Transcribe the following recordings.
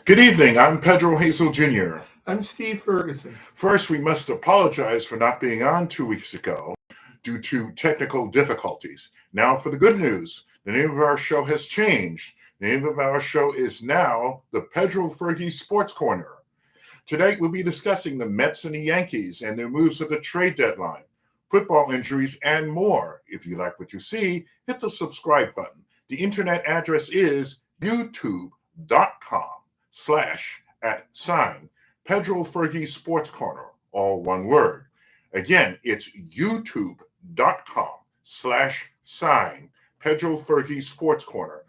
Good evening. I'm Pedro Hazel Jr. I'm Steve Ferguson. First, we must apologize for not being on 2 weeks ago due to technical difficulties. Now, for the good news, the name of our show has changed. The name of our show is now the PedroFergie SportsCorner. Today, we'll be discussing the Mets and the Yankees and their moves at the trade deadline, football injuries, and more. If you like what you see, hit the subscribe button. The internet address is youtube.com/@Pedro Fergie SportsCorner, all one word. Again, it's youtube.com/Pedro Fergie SportsCorner.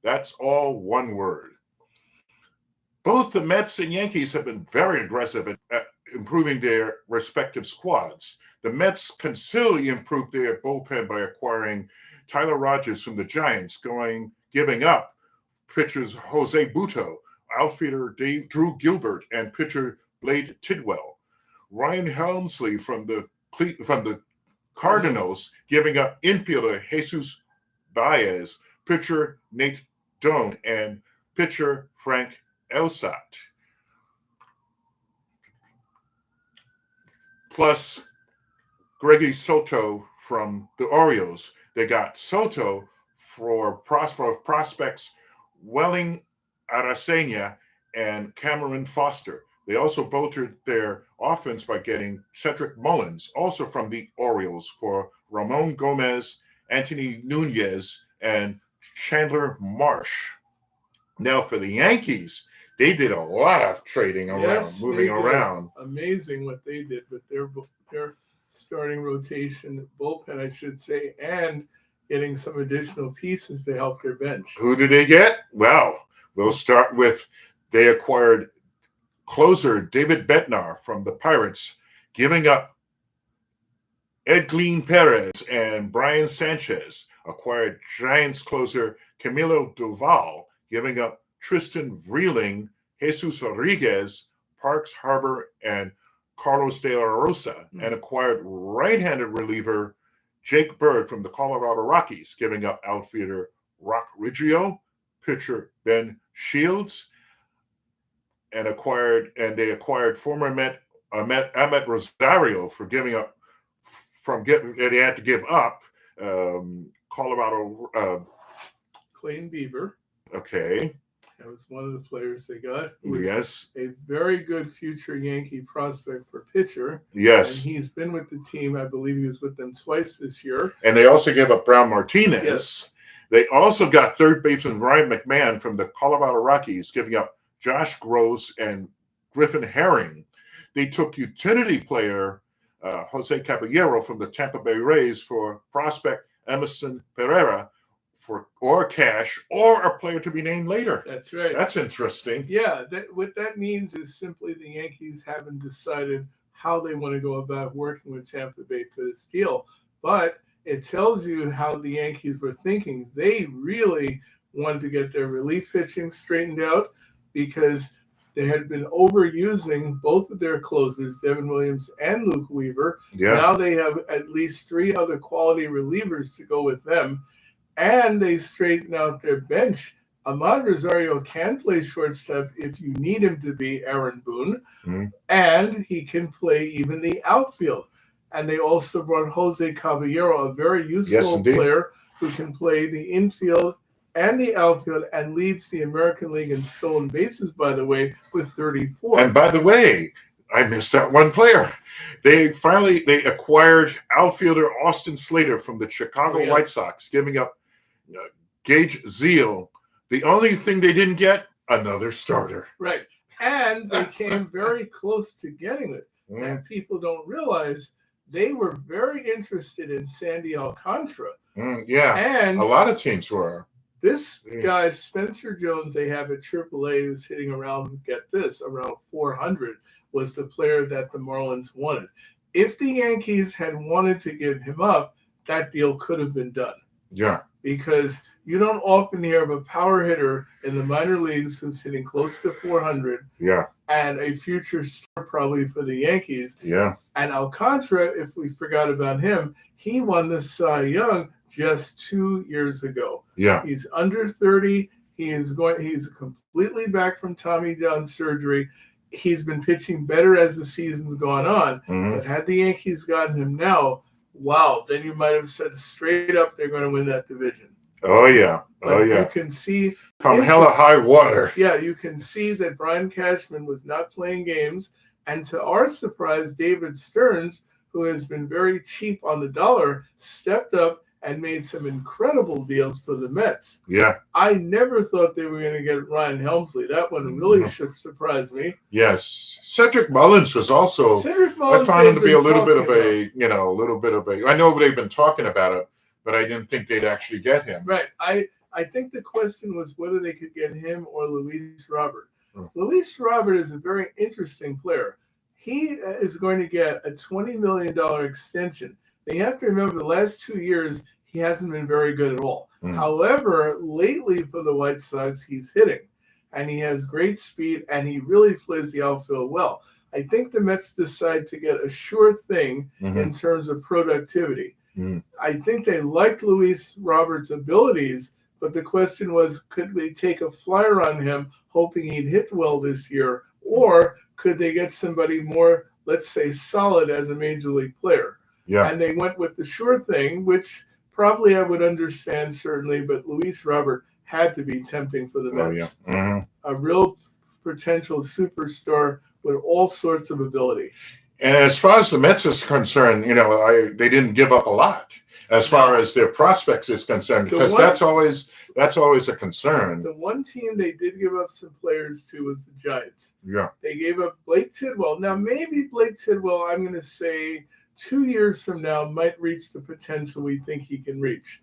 That's all one word. Both the Mets and Yankees have been very aggressive at improving their respective squads. The Mets considerably improved their bullpen by acquiring Tyler Rogers from the Giants, giving up pitchers Jose Butto, outfielder Drew Gilbert, and pitcher Blade Tidwell. Ryan Helmsley from the Cardinals, giving up infielder Jesus Baez, pitcher Nate Doan, and pitcher Frank Elsat. Plus Greggy Soto from the Orioles. They got Soto for prospects Welling Aracena and Cameron Foster. They also bolstered their offense by getting Cedric Mullins, also from the Orioles, for Ramon Gomez, Anthony Nunez, and Chandler Marsh. Now for the Yankees, they did a lot of trading around, moving around. Amazing what they did with their starting rotation, bullpen, I should say, and getting some additional pieces to help their bench. Who did they get? Well, we'll start with they acquired closer David Bednar from the Pirates, giving up Edglin Perez and Brian Sanchez. Acquired Giants closer Camilo Doval, giving up Tristan Vreeling, Jesus Rodriguez, Parks Harbor, and Carlos De La Rosa, and acquired right-handed reliever Jake Bird from the Colorado Rockies, giving up outfielder Rock Riggio, pitcher Ben Shields, and they acquired former Met Ahmed Rosario for they had to give up Colorado Clayton Bieber. Okay. That was one of the players they got. Yes. A very good future Yankee prospect for pitcher. Yes. And he's been with the team. I believe he was with them twice this year. And they also gave up Brown Martinez. Yes. They also got third baseman Ryan McMahon from the Colorado Rockies, giving up Josh Gross and Griffin Herring. They took utility player Jose Caballero from the Tampa Bay Rays for prospect Emerson Pereira, or cash, or a player to be named later. That's right. That's interesting. Yeah, what that means is simply the Yankees haven't decided how they want to go about working with Tampa Bay for this deal. But it tells you how the Yankees were thinking. They really wanted to get their relief pitching straightened out because they had been overusing both of their closers, Devin Williams and Luke Weaver. Yeah. Now they have at least three other quality relievers to go with them. And they straighten out their bench. Ahmad Rosario can play shortstop if you need him to be, Aaron Boone. And he can play even the outfield. And they also brought Jose Caballero, a very useful player who can play the infield and the outfield and leads the American League in stolen bases, by the way, with 34. And by the way, I missed out one player. They acquired outfielder Austin Slater from the Chicago White Sox, giving up Gage Zeal. The only thing they didn't get, another starter. Right. And they came very close to getting it. And people don't realize they were very interested in Sandy Alcantara. Yeah. And a lot of teams were. This guy, Spencer Jones, they have at AAA, who's hitting around 400, was the player that the Marlins wanted. If the Yankees had wanted to give him up, that deal could have been done. Yeah. Because you don't often hear of a power hitter in the minor leagues who's hitting close to 400. Yeah. And a future star probably for the Yankees. Yeah. And Alcantara, if we forgot about him, he won the Cy Young just 2 years ago. Yeah. He's under 30. He's completely back from Tommy John surgery. He's been pitching better as the season's gone on. But had the Yankees gotten him now, wow, then you might have said straight up they're going to win that division. Oh, yeah. You can see come hella high water. Yeah, you can see that Brian Cashman was not playing games. And to our surprise, David Stearns, who has been very cheap on the dollar, stepped up and made some incredible deals for the Mets. Yeah. I never thought they were going to get Ryan Helmsley. That one really should surprise me. Yes. Cedric Mullins was also, I found him to be a little bit of a, I know they've been talking about it, but I didn't think they'd actually get him. Right. I think the question was whether they could get him or Luis Robert. Luis Robert is a very interesting player. He is going to get a $20 million extension. They have to remember the last 2 years, he hasn't been very good at all. However, lately for the White Sox, he's hitting. And he has great speed, and he really plays the outfield well. I think the Mets decide to get a sure thing in terms of productivity. I think they liked Luis Roberts' abilities, but the question was, could they take a flyer on him, hoping he'd hit well this year, or could they get somebody more, let's say, solid as a major league player? Yeah. And they went with the sure thing, which probably I would understand, certainly, but Luis Robert had to be tempting for the Mets. A real potential superstar with all sorts of ability. And as far as the Mets is concerned, they didn't give up a lot as far as their prospects is concerned, because that's always a concern. The one team they did give up some players to was the Giants. Yeah. They gave up Blake Tidwell. Now, maybe Blake Tidwell, I'm going to say 2 years from now, might reach the potential we think he can reach.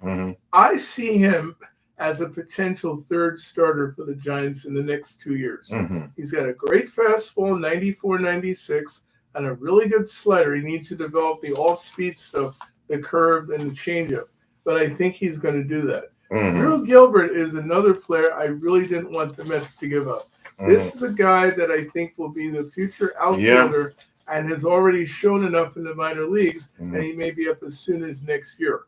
I see him as a potential third starter for the Giants in the next 2 years. He's got a great fastball, 94, 96, and a really good slider. He needs to develop the off-speed stuff, the curve, and the changeup. But I think he's going to do that. Drew Gilbert is another player I really didn't want the Mets to give up. This is a guy that I think will be the future outfielder and has already shown enough in the minor leagues, and he may be up as soon as next year.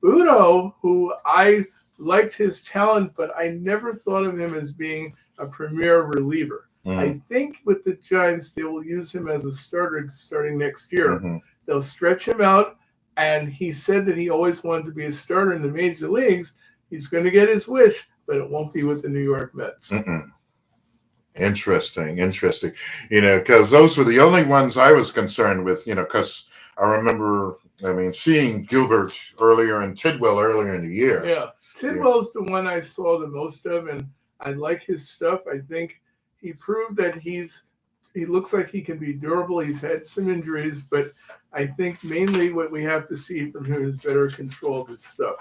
Udo, who I liked his talent, but I never thought of him as being a premier reliever. I think with the Giants, they will use him as a starter starting next year. They'll stretch him out, and he said that he always wanted to be a starter in the major leagues. He's going to get his wish, but it won't be with the New York Mets. Interesting. Because those were the only ones I was concerned with, because I remember, seeing Gilbert earlier and Tidwell earlier in the year. Yeah, Tidwell's the one I saw the most of, and I like his stuff. I think he proved that he looks like he can be durable. He's had some injuries, but I think mainly what we have to see from him is better control of his stuff.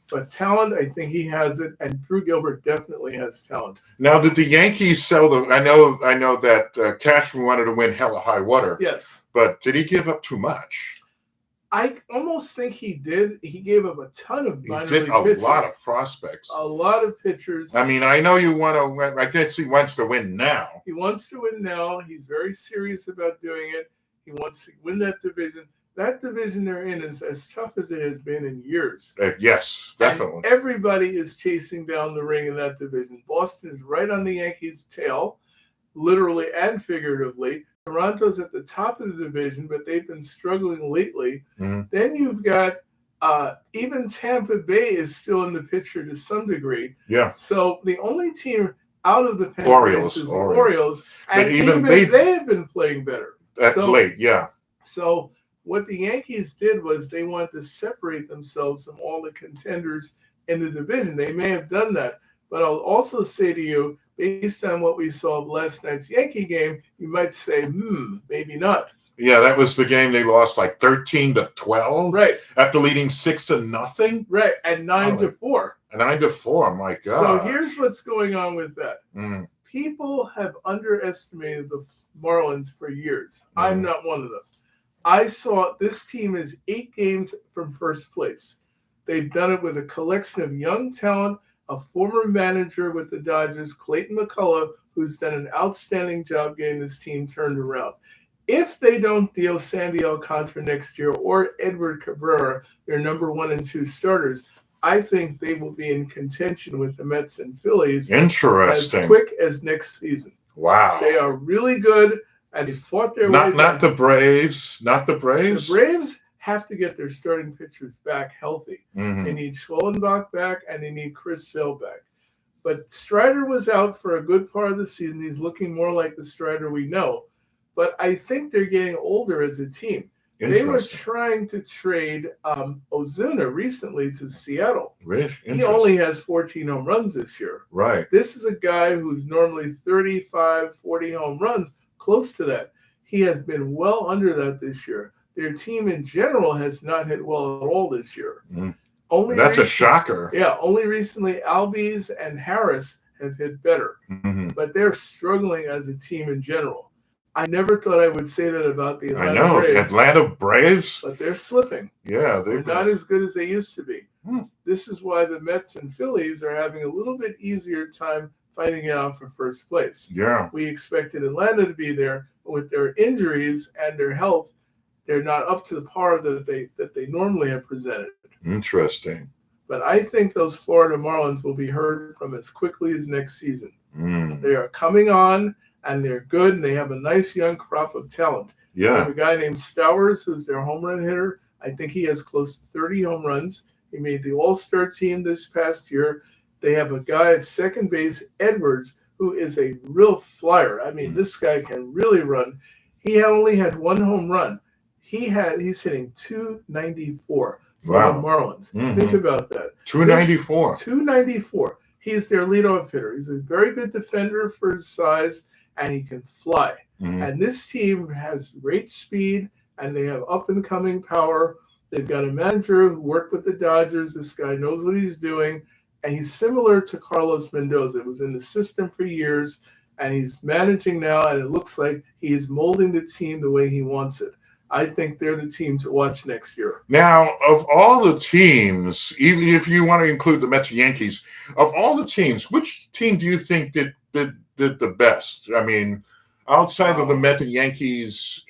But talent, I think he has it, and Drew Gilbert definitely has talent. Now, did the Yankees sell I know that Cashman wanted to win hella high water. Yes. But did he give up too much? I almost think he did. He gave up a ton of minor league pitchers. A lot of prospects. A lot of pitchers. I know you want to win. I guess he wants to win now. He wants to win now. He's very serious about doing it. He wants to win that division. That division they're in is as tough as it has been in years. Yes, definitely. And everybody is chasing down the ring in that division. Boston is right on the Yankees' tail, literally and figuratively. Toronto's at the top of the division, but they've been struggling lately. Then you've got even Tampa Bay is still in the picture to some degree. Yeah. So the only team out of the pennant is the Orioles. And even they have been playing better. Late, yeah. So what the Yankees did was they wanted to separate themselves from all the contenders in the division. They may have done that. But I'll also say to you, based on what we saw of last night's Yankee game, you might say, maybe not. Yeah, that was the game they lost like 13-12. Right. After leading 6-0. Right, and 9-4. And 9-4, my God. So here's what's going on with that. People have underestimated the Marlins for years. I'm not one of them. I saw this team is 8 games from first place. They've done it with a collection of young talent, a former manager with the Dodgers, Clayton McCullough, who's done an outstanding job getting this team turned around. If they don't deal Sandy Alcantara next year or Edward Cabrera, their number 1 and 2 starters, I think they will be in contention with the Mets and Phillies Interesting. as quick as next season. Wow. They are really good, and they fought their way. Not the Braves. Not the Braves. The Braves have to get their starting pitchers back healthy. Mm-hmm. They need Schwellenbach back, and they need Chris Sale back. But Strider was out for a good part of the season. He's looking more like the Strider we know. But I think they're getting older as a team. They were trying to trade Ozuna recently to Seattle. He only has 14 home runs this year. Right. This is a guy who's normally 35, 40 home runs, close to that. He has been well under that this year. Their team in general has not hit well at all this year. That's a shocker. Yeah, only recently Albies and Harris have hit better. Mm-hmm. But they're struggling as a team in general. I never thought I would say that about the Atlanta Braves. Atlanta Braves. But they're slipping. Yeah. They're not as good as they used to be. This is why the Mets and Phillies are having a little bit easier time fighting out for first place. Yeah. We expected Atlanta to be there, but with their injuries and their health, they're not up to the par that they normally have presented. Interesting. But I think those Florida Marlins will be heard from as quickly as next season. They are coming on, and they're good, and they have a nice young crop of talent. Yeah. They have a guy named Stowers, who's their home run hitter. I think he has close to 30 home runs. He made the All-Star team this past year. They have a guy at second base, Edwards, who is a real flyer. I mean, this guy can really run. He only had one home run. He's hitting 294 for the Marlins. Think about that. 294. 294. He's their leadoff hitter. He's a very good defender for his size, and he can fly. And this team has great speed, and they have up-and-coming power. They've got a manager who worked with the Dodgers. This guy knows what he's doing, and he's similar to Carlos Mendoza. He was in the system for years, and he's managing now, and it looks like he's molding the team the way he wants it. I think they're the team to watch next year. Now, of all the teams, even if you want to include the Mets and Yankees, of all the teams, which team do you think did the best? I mean, outside of the Mets and Yankees,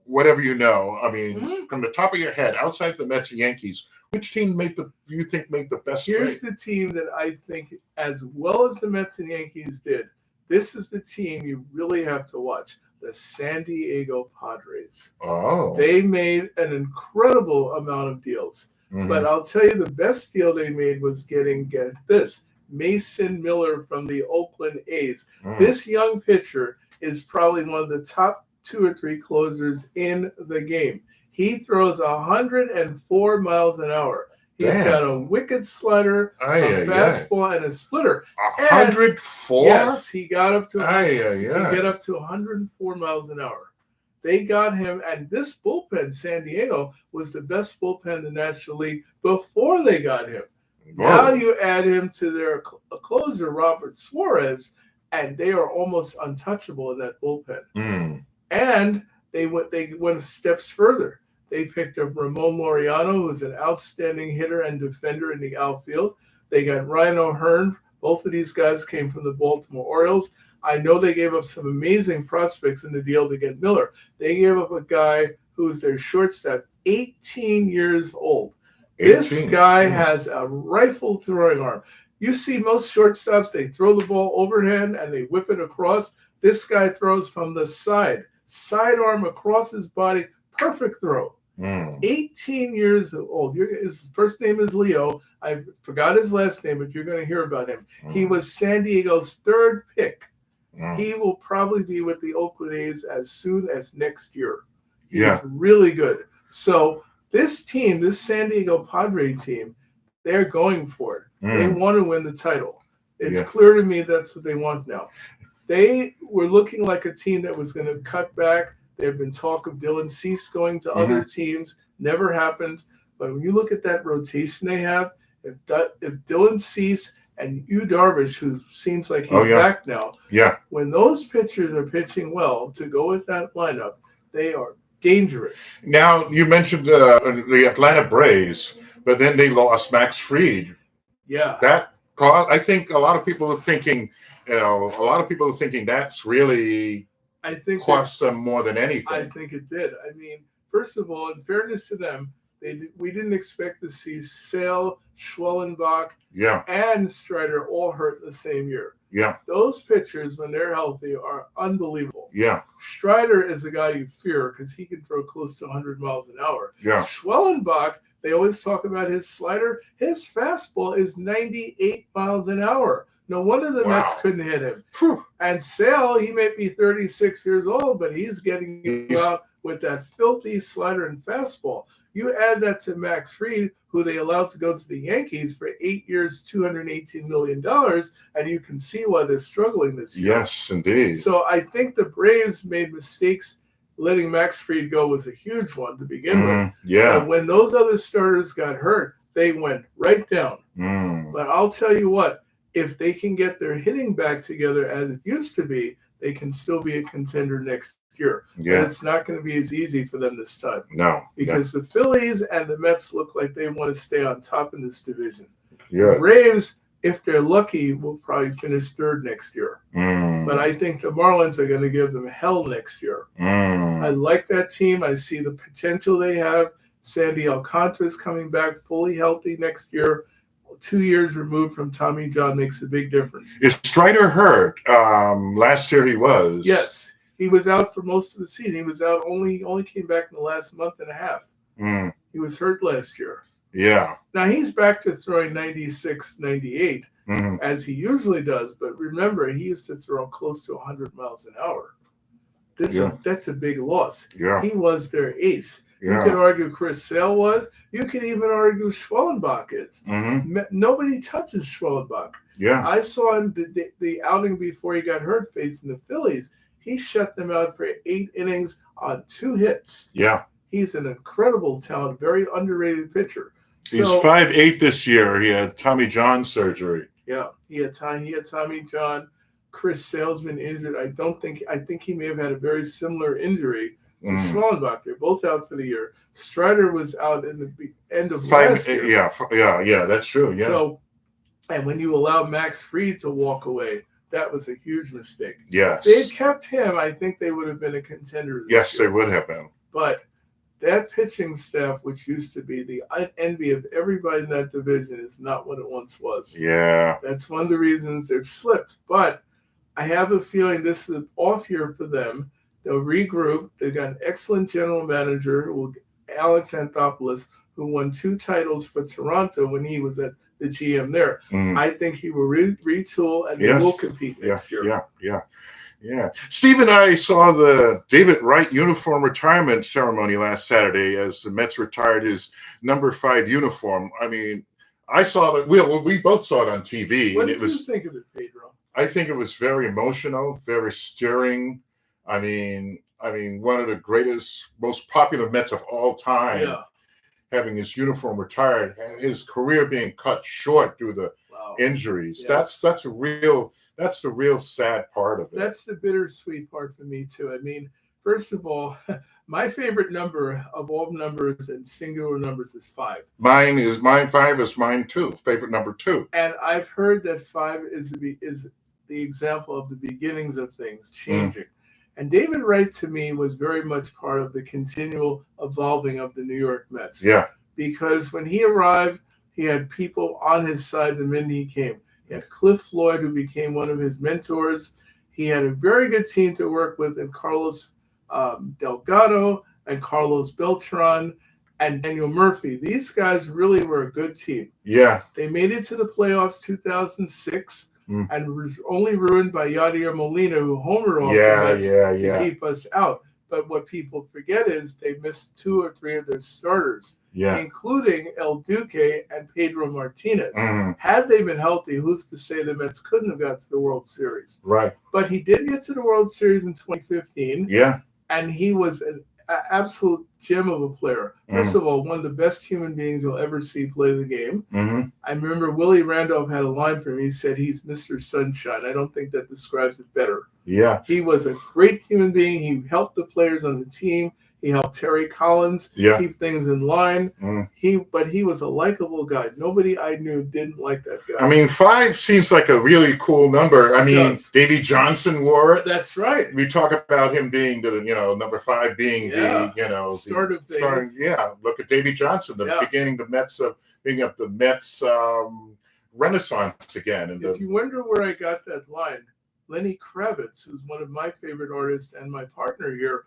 whatever you know, I mean, from the top of your head, outside the Mets and Yankees, which team do you think made the best? Here's the team that I think, as well as the Mets and Yankees did, this is the team you really have to watch. The San Diego Padres. Oh. They made an incredible amount of deals. But I'll tell you, the best deal they made was get this, Mason Miller from the Oakland A's. This young pitcher is probably one of the top 2 or 3 closers in the game. He throws 104 miles an hour. He's got a wicked slider, a fastball, and a splitter. 104? Yes, he got up to he can get up to 104 miles an hour. They got him, and this bullpen, San Diego, was the best bullpen in the National League before they got him. Whoa. Now you add him to their closer, Robert Suarez, and they are almost untouchable in that bullpen. And they went steps further. They picked up Ramon Laureano, who's an outstanding hitter and defender in the outfield. They got Ryan O'Hearn. Both of these guys came from the Baltimore Orioles. I know they gave up some amazing prospects in the deal to get Miller. They gave up a guy who's their shortstop, 18 years old. 18. This guy has a rifle throwing arm. You see most shortstops, they throw the ball overhand and they whip it across. This guy throws from the sidearm across his body, perfect throw. 18 years old. His first name is Leo. I forgot his last name, but you're going to hear about him. He was San Diego's 3rd pick. He will probably be with the Oakland A's as soon as next year. He's really good. So this team, this San Diego Padre team, they're going for it. They want to win the title. It's clear to me that's what they want now. They were looking like a team that was going to cut back. There have been talk of Dylan Cease going to other teams. Never happened. But when you look at that rotation they have, if Dylan Cease and Yu Darvish, who seems like he's back now, when those pitchers are pitching well to go with that lineup, they are dangerous. Now, you mentioned the Atlanta Braves, but then they lost Max Fried. Yeah. That caused, I think a lot of people are thinking, that's really cost them more than anything. I think it did. I mean, first of all, in fairness to them, We didn't expect to see Sale, Schwellenbach, Yeah. and Strider all hurt in the same year. Yeah. Those pitchers, when they're healthy, are unbelievable. Yeah. Strider is the guy you fear because he can throw close to 100 miles an hour. Yeah. Schwellenbach, they always talk about his slider. His fastball is 98 miles an hour. No wonder the Mets couldn't hit him. Whew. And Sale, he may be 36 years old, but he's getting out with that filthy slider and fastball. You add that to Max Fried, who they allowed to go to the Yankees for 8 years, $218 million, and you can see why they're struggling this year. Yes, indeed. So I think the Braves made mistakes. Letting Max Fried go was a huge one to begin with. Yeah. But when those other starters got hurt, they went right down. But I'll tell you what, if they can get their hitting back together as it used to be, they can still be a contender next year. Yeah. But it's not going to be as easy for them this time. No. Because the Phillies and the Mets look like they want to stay on top in this division. Yeah. The Braves, if they're lucky, will probably finish third next year. But I think the Marlins are going to give them hell next year. I like that team. I see the potential they have. Sandy Alcantara is coming back fully healthy next year. 2 years removed from Tommy John makes a big difference. Is Strider hurt? Last year he was. Yes. He was out for most of the season. He was out he only came back in the last month and a half. He was hurt last year. Yeah. Now he's back to throwing 96, 98, as he usually does. But remember, he used to throw close to 100 miles an hour. That's a big loss. Yeah. He was their ace. Yeah. You could argue Chris Sale was. You could even argue Schwellenbach is. Nobody touches Schwellenbach. Yeah. I saw him the outing before he got hurt facing the Phillies. He shut them out for 8 innings on 2 hits. Yeah. He's an incredible talent, very underrated pitcher. He's 5'8" this year. He had Tommy John surgery. Yeah, he had Tommy John. Chris Sale's been injured. I think he may have had a very similar injury to Schwellenbach. They're both out for the year. Strider was out in the end of last year. Yeah, that's true. Yeah. So, and when you allow Max Fried to walk away, that was a huge mistake. Yes. They had kept him, I think they would have been a contender. Yes, they would have been. But that pitching staff, which used to be the envy of everybody in that division, is not what it once was. Yeah. That's one of the reasons they've slipped. But I have a feeling this is an off year for them. They'll regroup. They've got an excellent general manager, Alex Anthopoulos, who won 2 titles for Toronto when he was at the GM there. I think he will retool and they will compete next year. Yeah. Steve and I saw the David Wright uniform retirement ceremony last Saturday as the Mets retired his number 5 uniform. I mean, I saw that. We both saw it on TV. What did you think of it, Pedro? I think it was very emotional, very stirring. I mean, one of the greatest, most popular Mets of all time. Yeah. Having his uniform retired, his career being cut short due to injuries. Yes. That's the real sad part of it. That's the bittersweet part for me too. I mean, first of all, my favorite number of all numbers and singular numbers is 5. Mine 5 is mine too. Favorite number 2. And I've heard that 5 is the example of the beginnings of things changing. And David Wright, to me, was very much part of the continual evolving of the New York Mets. Yeah. Because when he arrived, he had people on his side the minute he came. He had Cliff Floyd, who became one of his mentors. He had a very good team to work with in Carlos Delgado and Carlos Beltran and Daniel Murphy. These guys really were a good team. Yeah. They made it to the playoffs 2006. And was only ruined by Yadier Molina, who homered off the Mets to keep us out. But what people forget is they missed 2 or 3 of their starters, including El Duque and Pedro Martinez. Had they been healthy, who's to say the Mets couldn't have got to the World Series? Right. But he did get to the World Series in 2015. Yeah. And he was an absolute gem of a player. First of all, one of the best human beings you'll ever see play the game. I remember Willie Randolph had a line for him. He said he's Mr. Sunshine. I don't think that describes it better. Yeah. He was a great human being. He helped the players on the team. He helped Terry Collins Yeah. keep things in line. Mm. But he was a likable guy. Nobody I knew didn't like that guy. I mean, 5 seems like a really cool number. I mean, Davy Johnson wore it. That's right. We talk about him being the, number 5 being the, start of things. Look at Davy Johnson, the beginning, the Mets of being up the Mets renaissance again. And if you wonder where I got that line, Lenny Kravitz, who's one of my favorite artists and my partner here,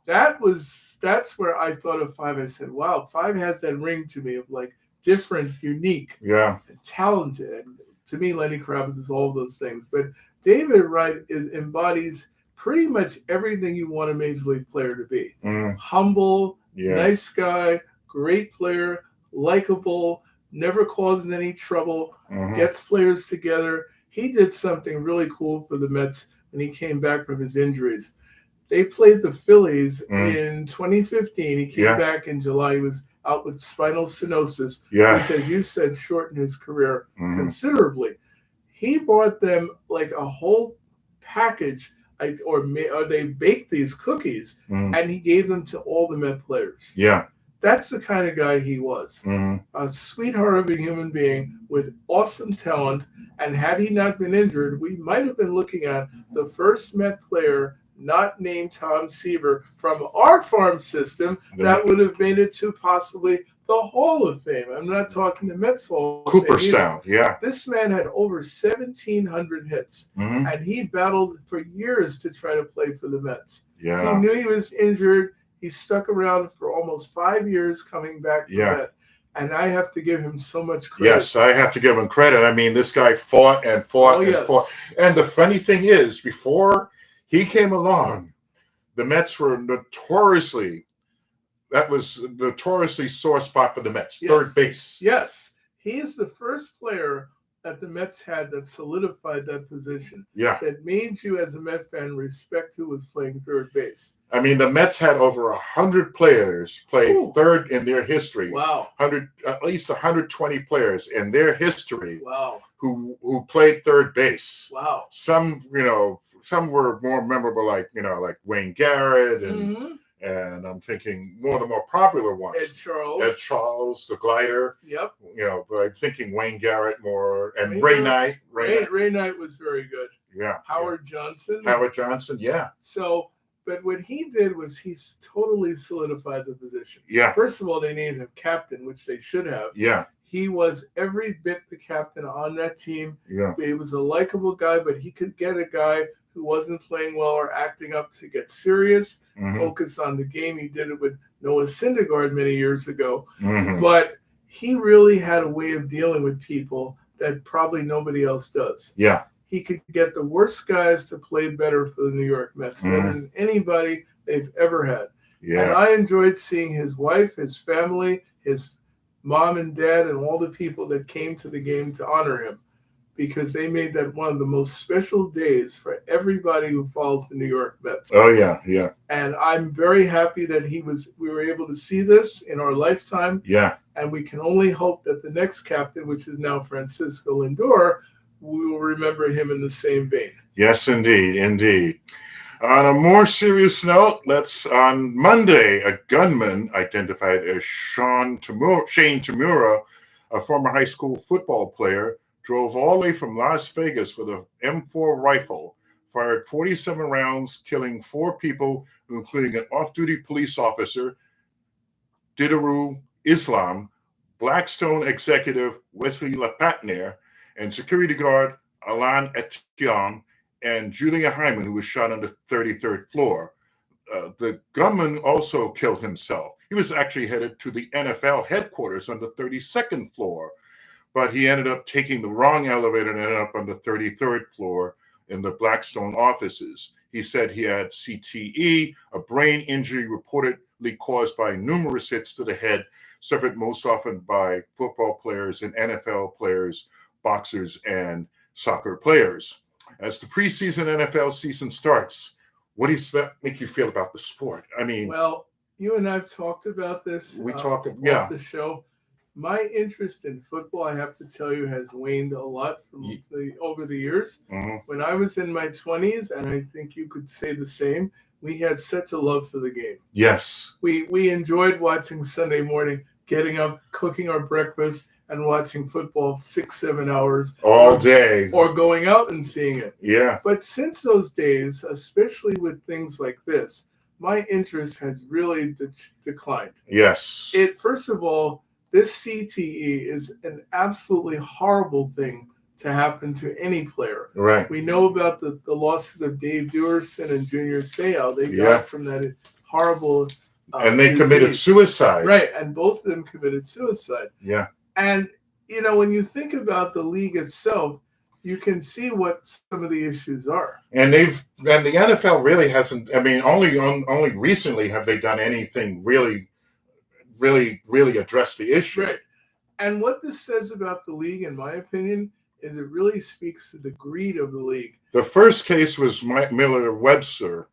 that's where I thought of 5. I said, wow, 5 has that ring to me of like different, unique, and talented. And to me, Lenny Kravitz is all of those things. But David Wright embodies pretty much everything you want a major league player to be. Humble, nice guy, great player, likable, never causes any trouble, gets players together. He did something really cool for the Mets when he came back from his injuries. They played the Phillies in 2015. He came back in July. He was out with spinal stenosis, which, as you said, shortened his career considerably. He bought them like a whole package, or they baked these cookies, and he gave them to all the Met players. Yeah. That's the kind of guy he was. A sweetheart of a human being with awesome talent. And had he not been injured, we might have been looking at the first Met player not named Tom Seaver from our farm system that would have made it to possibly the Hall of Fame. I'm not talking the Mets Hall of Fame. Cooperstown, This man had over 1,700 hits, and he battled for years to try to play for the Mets. He knew he was injured. He stuck around for almost 5 years coming back from that. And I have to give him so much credit. Yes, I have to give him credit. I mean, this guy fought and fought and fought. And the funny thing is, before he came along, the Mets were notoriously sore spot for the Mets, third base. Yes, he is the first player that the Mets had that solidified that position. That made you, as a Met fan, respect who was playing third base. I mean, the Mets had over 100 players play third in their history. Wow. At least 120 players in their history. Wow. Who played third base. Wow. Some were more memorable, like Wayne Garrett and I'm thinking one of the more popular ones. Ed Charles, the glider. Yep. But I'm thinking Wayne Garrett more, and Ray Knight. Ray Knight was very good. Yeah. Howard Johnson. Yeah. So, but what he did was he's totally solidified the position. Yeah. First of all, they named him captain, which they should have. Yeah. He was every bit the captain on that team. Yeah. He was a likable guy, but he could get a guy who wasn't playing well or acting up to get serious, focus on the game. He did it with Noah Syndergaard many years ago. But he really had a way of dealing with people that probably nobody else does. Yeah. He could get the worst guys to play better for the New York Mets, better than anybody they've ever had. Yeah. And I enjoyed seeing his wife, his family, his mom and dad, and all the people that came to the game to honor him, because they made that one of the most special days for everybody who follows the New York Mets. Oh, yeah, yeah. And I'm very happy that we were able to see this in our lifetime. Yeah. And we can only hope that the next captain, which is now Francisco Lindor, we will remember him in the same vein. Yes, indeed, indeed. On a more serious note, on Monday, a gunman identified as Shane Tamura, a former high school football player, drove all the way from Las Vegas with a M4 rifle, fired 47 rounds, killing 4 people, including an off-duty police officer, Didaru Islam, Blackstone executive Wesley Lapatner, and security guard Alan Etienne, and Julia Hyman, who was shot on the 33rd floor. The gunman also killed himself. He was actually headed to the NFL headquarters on the 32nd floor, but he ended up taking the wrong elevator and ended up on the 33rd floor in the Blackstone offices. He said he had CTE, a brain injury reportedly caused by numerous hits to the head, suffered most often by football players and NFL players, boxers, and soccer players. As the preseason NFL season starts, what does that make you feel about the sport? I mean, well, you and I've talked about this. Off the show. My interest in football, I have to tell you, has waned a lot over the years. When I was in my 20s, and I think you could say the same, we had such a love for the game. Yes. We enjoyed watching Sunday morning, getting up, cooking our breakfast, and watching football 6-7 hours All day. or going out and seeing it. Yeah. But since those days, especially with things like this, my interest has really declined. Yes. First of all, this CTE is an absolutely horrible thing to happen to any player. Right. We know about the losses of Dave Duerson and Junior Seau. They died from that horrible and they disease. committed suicide. Right, and both of them committed suicide. Yeah. And, when you think about the league itself, you can see what some of the issues are. And the NFL really hasn't, only recently have they done anything really address the issue. Right. And what this says about the league, in my opinion, is it really speaks to the greed of the league. The first case was Mike Webster.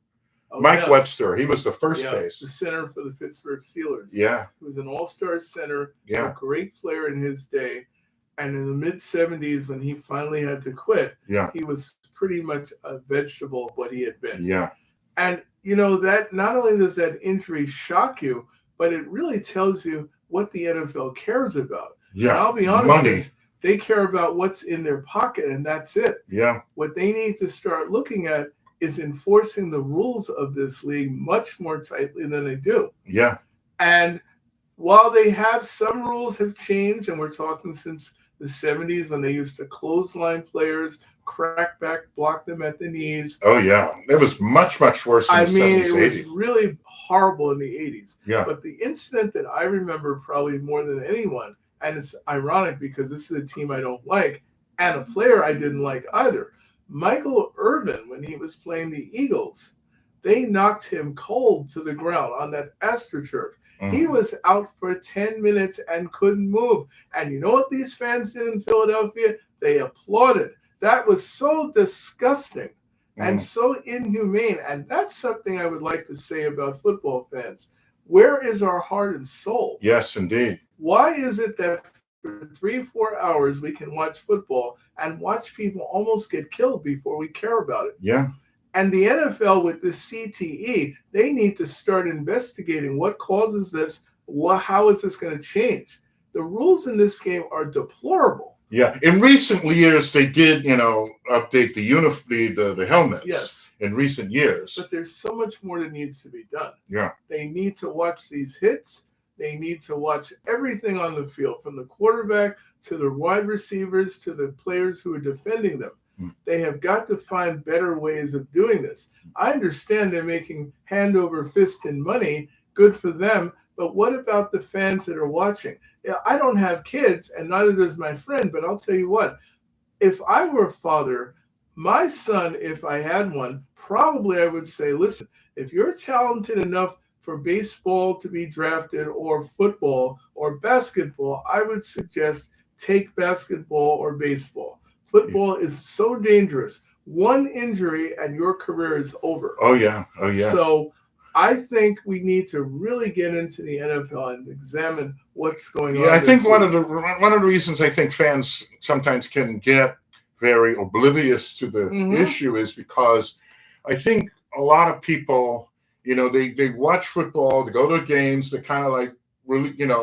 Mike Webster. He was the first case. The center for the Pittsburgh Steelers. Yeah. He was an all-star center, a great player in his day. And in the mid-'70s, when he finally had to quit, he was pretty much a vegetable of what he had been. Yeah. And, that not only does that injury shock you, but it really tells you what the NFL cares about. Yeah. And I'll be honest Money. with you, they care about what's in their pocket, and that's it. Yeah. What they need to start looking at is enforcing the rules of this league much more tightly than they do. Yeah. And while they have some rules have changed, and we're talking since the 70s when they used to clothesline players, crack back, block them at the knees. Oh, yeah. It was much, much worse in the 70s, 80s. It was really horrible in the 80s. Yeah. But the incident that I remember probably more than anyone, and it's ironic because this is a team I don't like and a player I didn't like either. Michael Irvin, when he was playing the Eagles, they knocked him cold to the ground on that AstroTurf. Mm-hmm. He was out for 10 minutes and couldn't move. And you know what these fans did in Philadelphia? They applauded. That was so disgusting and so inhumane. And that's something I would like to say about football fans. Where is our heart and soul? Yes, indeed. Why is it that for 3-4 hours we can watch football and watch people almost get killed before we care about it? Yeah. And the NFL with the CTE, they need to start investigating what causes this. How is this going to change? The rules in this game are deplorable. Yeah. In recent years, they did, update the helmets. Yes. In recent years. But there's so much more that needs to be done. Yeah. They need to watch these hits. They need to watch everything on the field, from the quarterback to the wide receivers to the players who are defending them. They have got to find better ways of doing this. I understand they're making hand over fist in money. Good for them. But what about the fans that are watching? I don't have kids, and neither does my friend, but I'll tell you what. If I were a father, my son, if I had one, probably I would say, listen, if you're talented enough for baseball to be drafted or football or basketball, I would suggest take basketball or baseball. Football is so dangerous. One injury and your career is over. Oh, yeah. Oh, yeah. So I think we need to really get into the NFL and examine what's going on. Yeah, I think one of the reasons I think fans sometimes can get very oblivious to the issue is because I think a lot of people, they watch football, they go to games, they kind of like really, a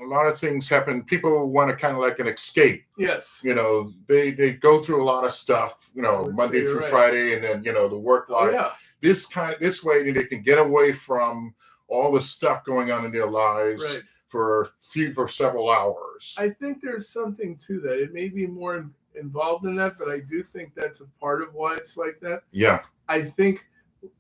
lot of things happen. People want to kind of like an escape. Yes. They go through a lot of stuff, Monday through Friday, and then, the work life. Oh, yeah. This way they can get away from all the stuff going on in their lives for several hours. I think there's something to that. It may be more involved in that, but I do think that's a part of why it's like that. Yeah. I think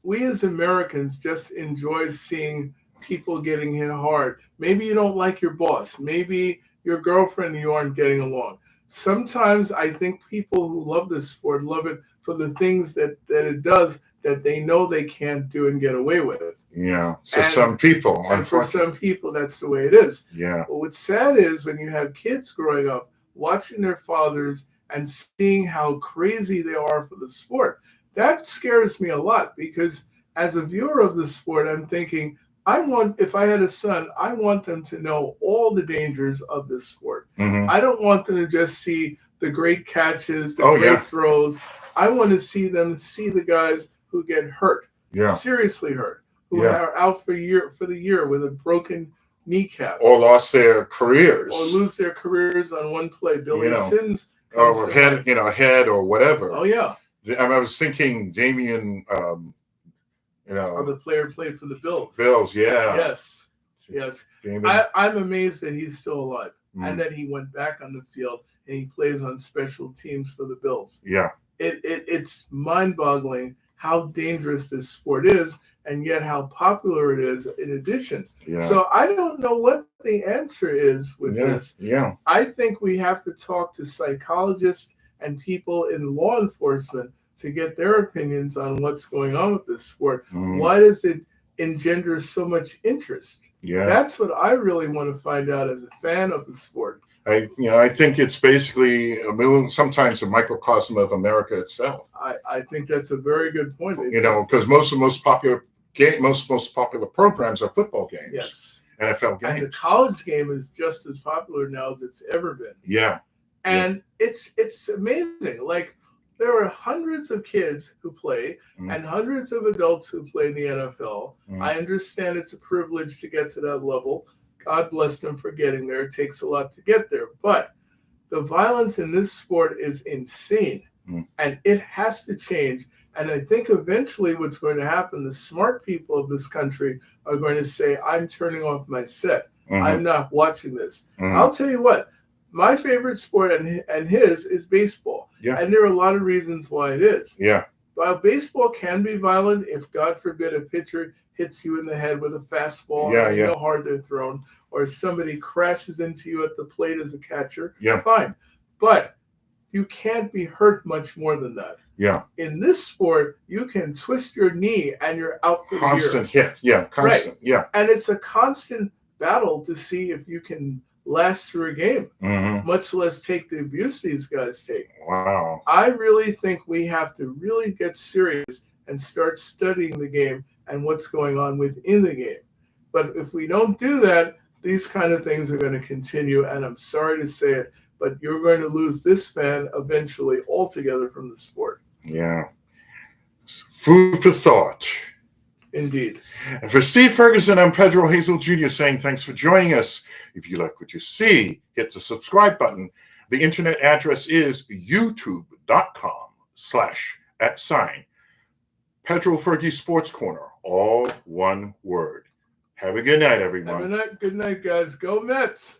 we as Americans just enjoy seeing people getting hit hard. Maybe you don't like your boss. Maybe your girlfriend and you aren't getting along. Sometimes I think people who love this sport love it for the things that it does that they know they can't do and get away with. Yeah. So some people. And for some people, that's the way it is. Yeah. But what's sad is when you have kids growing up, watching their fathers and seeing how crazy they are for the sport, that scares me a lot because as a viewer of the sport, I'm thinking, if I had a son, I want them to know all the dangers of this sport. Mm-hmm. I don't want them to just see the great catches, the great throws. I want to see them see the guys who get hurt, seriously hurt, who are out for the year with a broken kneecap, or lost their careers, or lose their careers on one play. Billy Sims, or head or whatever. Oh yeah. I was thinking Damien. The player played for the Bills. Yes. I'm amazed that he's still alive and that he went back on the field and he plays on special teams for the Bills. Yeah. It's mind-boggling how dangerous this sport is, and yet how popular it is in addition. Yeah. So I don't know what the answer is with this. Yeah. I think we have to talk to psychologists and people in law enforcement to get their opinions on what's going on with this sport. Why does it engender so much interest? Yeah. That's what I really want to find out as a fan of the sport. I think it's basically sometimes a microcosm of America itself. I think that's a very good point. Because most popular programs are football games. Yes. NFL games. And the college game is just as popular now as it's ever been. Yeah. And it's amazing. Like, there are hundreds of kids who play and hundreds of adults who play in the NFL. I understand it's a privilege to get to that level. God bless them for getting there. It takes a lot to get there. But the violence in this sport is insane. And it has to change. And I think eventually what's going to happen, the smart people of this country are going to say, I'm turning off my set. I'm not watching this. I'll tell you what, my favorite sport and his is baseball. Yeah. And there are a lot of reasons why it is. Yeah. While baseball can be violent, if God forbid a pitcher hits you in the head with a fastball, you know how hard they're thrown, or somebody crashes into you at the plate as a catcher, fine. But you can't be hurt much more than that. Yeah. In this sport, you can twist your knee and you're out for the year. Constant hit. Yeah. Constant. Right. Yeah. And it's a constant battle to see if you can last through a game, much less take the abuse these guys take. Wow. I really think we have to really get serious and start studying the game and what's going on within the game. But if we don't do that, these kind of things are going to continue. And I'm sorry to say it, but you're going to lose this fan eventually altogether from the sport. Yeah. Food for thought. Indeed. And for Steve Ferguson, I'm Pedro Hazel Jr. saying thanks for joining us. If you like what you see, hit the subscribe button. The internet address is youtube.com/@PedroFergie SportsCorner. All one word. Have a good night, everyone. Have a good night, guys. Go Mets.